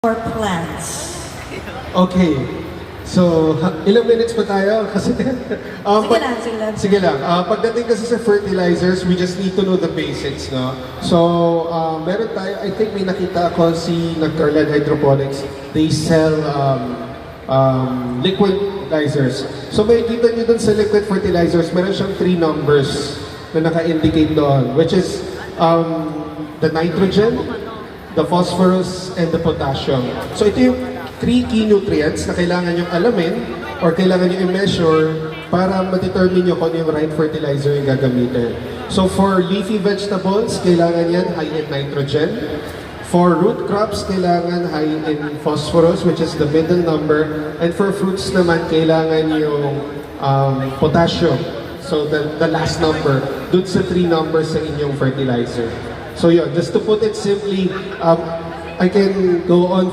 for plants. Okay. So, ilang minutes pa tayo? Kasi, Sige lang. Sige lang. Pagdating kasi sa fertilizers, we just need to know the basics, no? So, meron tayo, I think may nakita ako si Nagcarland Hydroponics. They sell liquid fertilizers. So, may kita nyo dun sa liquid fertilizers, meron siyang 3 numbers na naka-indicate doon, which is the nitrogen, the phosphorus, and the potassium. So, ito yung 3 key nutrients na kailangan yung alamin or kailangan yung i-measure para ma-determine nyo kung ano yung right fertilizer yung gagamitin. So for leafy vegetables, kailangan yan high in nitrogen. For root crops, kailangan high in phosphorus, which is the middle number. And for fruits naman, kailangan yung potassium. So the last number, dun sa 3 numbers sa inyong fertilizer. So yun, just to put it simply, I can go on